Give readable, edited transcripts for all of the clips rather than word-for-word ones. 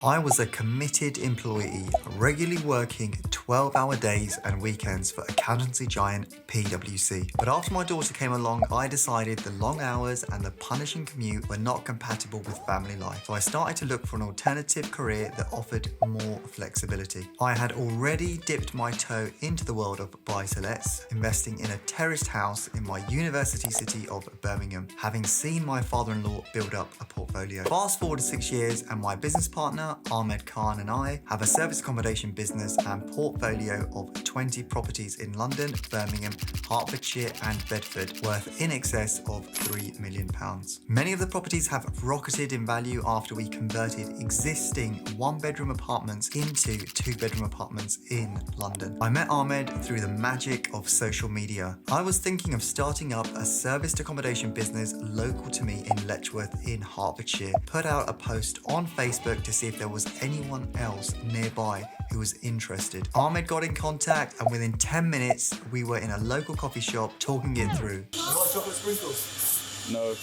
I was a committed employee, regularly working 12-hour days and weekends for accountancy giant PwC. But after my daughter came along, I decided the long hours and the punishing commute were not compatible with family life. So I started to look for an alternative career that offered more flexibility. I had already dipped my toe into the world of buy-to-lets, investing in a terraced house in my university city of Birmingham, having seen my father-in-law build up a portfolio. Fast forward to 6 years and my business partner Ahmed Khan and I have a service accommodation business and portfolio of 20 properties in London, Birmingham, Hertfordshire and Bedford, worth in excess of £3 million. Many of the properties have rocketed in value after we converted existing one-bedroom apartments into two-bedroom apartments in London. I met Ahmed through the magic of social media. I was thinking of starting up a serviced accommodation business local to me in Letchworth in Hertfordshire. Put out a post on Facebook to see if there was anyone else nearby who was interested. Ahmed got in contact and within 10 minutes we were in a local coffee shop talking it through. You want chocolate sprinkles? No.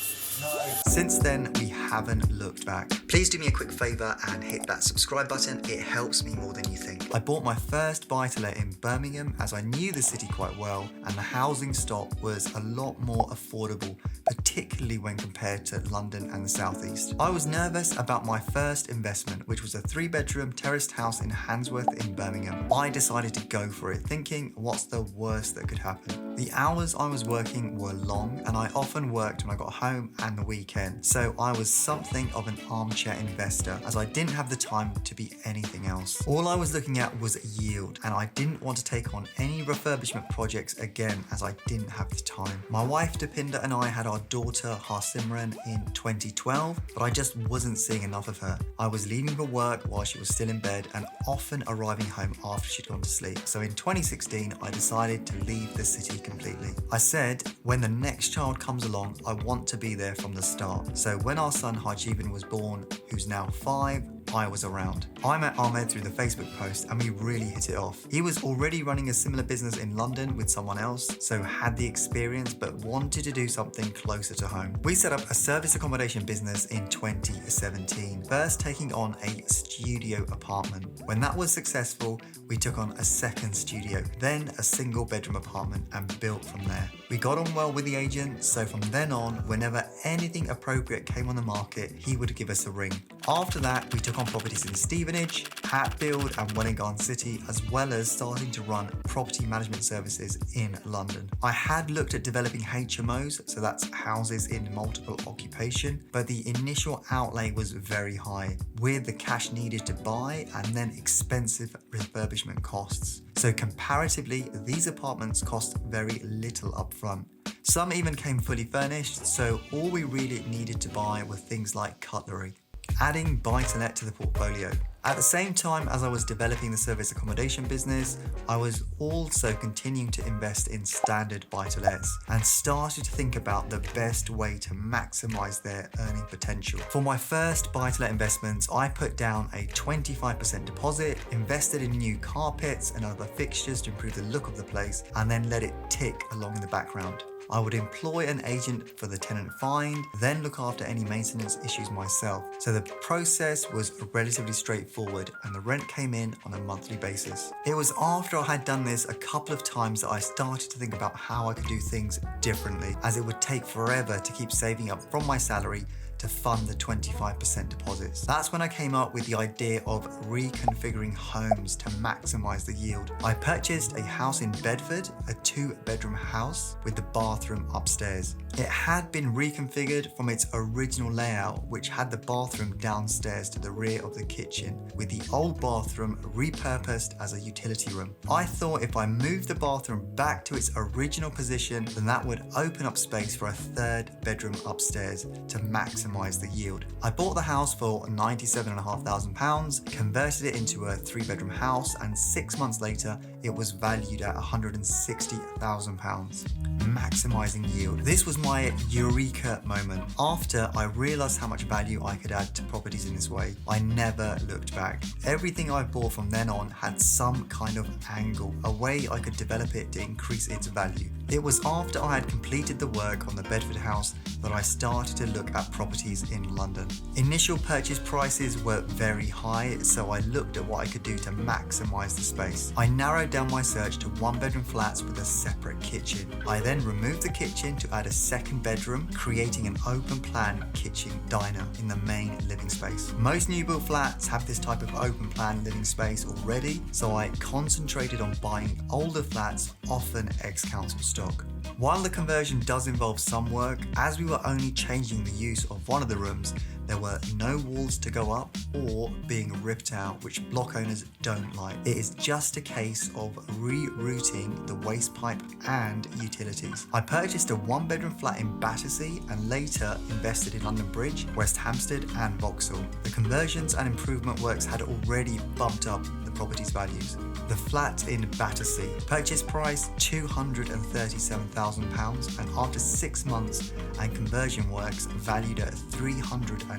Since then, we haven't looked back. Please do me a quick favour and hit that subscribe button. It helps me more than you think. I bought my first buy-to-let in Birmingham as I knew the city quite well and the housing stock was a lot more affordable, particularly when compared to London and the southeast. I was nervous about my first investment, which was a 3-bedroom terraced house in Handsworth in Birmingham. I decided to go for it, thinking what's the worst that could happen? The hours I was working were long and I often worked when I got home and the weekend, so I was something of an armchair investor as I didn't have the time to be anything else. All I was looking at was yield and I didn't want to take on any refurbishment projects again as I didn't have the time. My wife Dipinda and I had our daughter Harsimran in 2012, but I just wasn't seeing enough of her. I was leaving for work while she was still in bed and often arriving home after she'd gone to sleep. So in 2016 I decided to leave the city completely. I said when the next child comes along I want to be there from the start. So when our son Harjivan was born, who's now 5, I was around. I met Ahmed through the Facebook post and we really hit it off. He was already running a similar business in London with someone else, so had the experience but wanted to do something closer to home. We set up a service accommodation business in 2017, first taking on a studio apartment. When that was successful, we took on a second studio, then a single bedroom apartment and built from there. We got on well with the agent, so from then on, whenever anything appropriate came on the market, he would give us a ring. After that, we took on properties in Stevenage, Hatfield and Wellingborough City, as well as starting to run property management services in London. I had looked at developing HMOs, so that's houses in multiple occupation, but the initial outlay was very high, with the cash needed to buy and then expensive refurbishment costs. So comparatively, these apartments cost very little upfront. Some even came fully furnished, so all we really needed to buy were things like cutlery. Adding buy-to-let to the portfolio. At the same time as I was developing the service accommodation business, I was also continuing to invest in standard buy-to-lets and started to think about the best way to maximize their earning potential. For my first buy-to-let investments, I put down a 25% deposit, invested in new carpets and other fixtures to improve the look of the place, and then let it tick along in the background. I would employ an agent for the tenant find, then look after any maintenance issues myself. So the process was relatively straightforward and the rent came in on a monthly basis. It was after I had done this a couple of times that I started to think about how I could do things differently, as it would take forever to keep saving up from my salary to fund the 25% deposits. That's when I came up with the idea of reconfiguring homes to maximize the yield. I purchased a house in Bedford, a 2-bedroom house with the bathroom upstairs. It had been reconfigured from its original layout, which had the bathroom downstairs to the rear of the kitchen, with the old bathroom repurposed as a utility room. I thought if I moved the bathroom back to its original position, then that would open up space for a 3rd bedroom upstairs to maximize the yield. I bought the house for £97,500, converted it into a 3-bedroom house, and 6 months later, it was valued at £160,000, maximizing yield. This was my eureka moment. After I realized how much value I could add to properties in this way, I never looked back. Everything I bought from then on had some kind of angle, a way I could develop it to increase its value. It was after I had completed the work on the Bedford house that I started to look at properties properties in London. Initial purchase prices were very high, so I looked at what I could do to maximise the space. I narrowed down my search to 1-bedroom flats with a separate kitchen. I then removed the kitchen to add a second bedroom, creating an open plan kitchen diner in the main living space. Most new build flats have this type of open plan living space already, so I concentrated on buying older flats, often ex-council stock. While the conversion does involve some work, as we were only changing the use of one of the rooms, there were no walls to go up or being ripped out, which block owners don't like. It is just a case of rerouting the waste pipe and utilities. I purchased a 1-bedroom flat in Battersea and later invested in London Bridge, West Hampstead and Vauxhall. The conversions and improvement works had already bumped up the property's values. The flat in Battersea, purchase price £237,000, and after 6 months and conversion works valued at £320,000.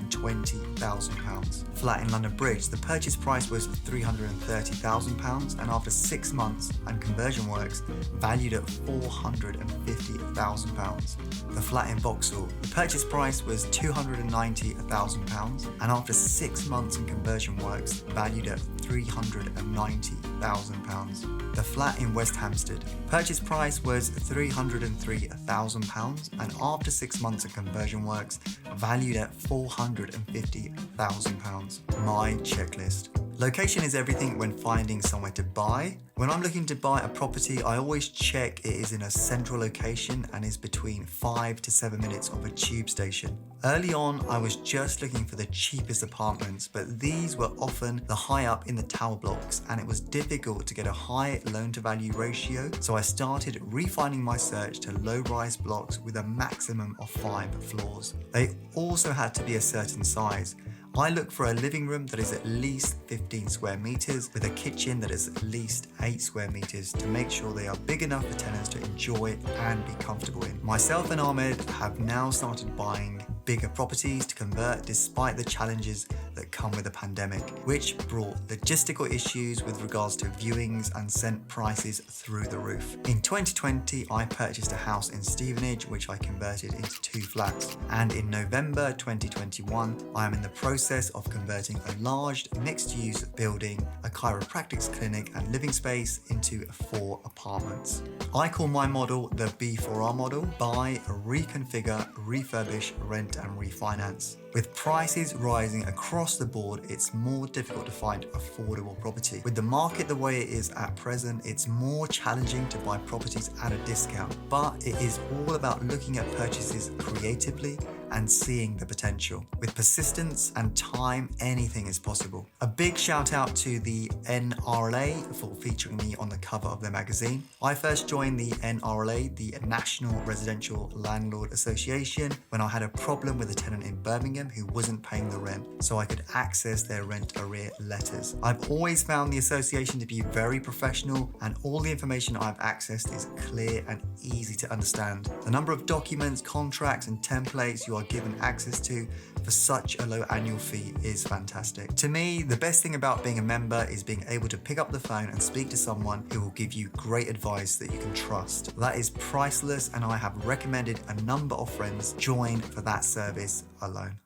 Flat in London Bridge, the purchase price was £330,000, and after 6 months and conversion works valued at £450,000. The flat in Vauxhall, the purchase price was £290,000, and after 6 months and conversion works valued at £390,000. The flat in West Hampstead, purchase price was £303,000, and after 6 months of conversion works valued at £450,000. My checklist. Location is everything when finding somewhere to buy. When I'm looking to buy a property, I always check it is in a central location and is between 5 to 7 minutes of a tube station. Early on, I was just looking for the cheapest apartments, but these were often the high up in the tower blocks, and it was difficult to get a high loan to value ratio, so I started refining my search to low-rise blocks with a maximum of 5 floors. They also had to be a certain size. I look for a living room that is at least 15 square meters with a kitchen that is at least 8 square meters to make sure they are big enough for tenants to enjoy and be comfortable in. Myself and Ahmed have now started buying bigger properties to convert despite the challenges that come with the pandemic, which brought logistical issues with regards to viewings and sent prices through the roof. In 2020, I purchased a house in Stevenage, which I converted into 2 flats. And in November 2021, I am in the process of converting a large mixed-use building, a chiropractics clinic and living space into 4 apartments. I call my model the B4R model: buy, reconfigure, refurbish, rent and refinance. With prices rising across the board, it's more difficult to find affordable property. With the market the way it is at present, it's more challenging to buy properties at a discount, but it is all about looking at purchases creatively and seeing the potential. With persistence and time, anything is possible. A big shout out to the NRLA for featuring me on the cover of their magazine. I first joined the NRLA, the National Residential Landlord Association, when I had a problem with a tenant in Birmingham who wasn't paying the rent, so I could access their rent arrear letters. I've always found the association to be very professional, and all the information I've accessed is clear and easy to understand. The number of documents, contracts and templates you are given access to for such a low annual fee is fantastic. To me, the best thing about being a member is being able to pick up the phone and speak to someone who will give you great advice that you can trust. That is priceless, and I have recommended a number of friends join for that service alone.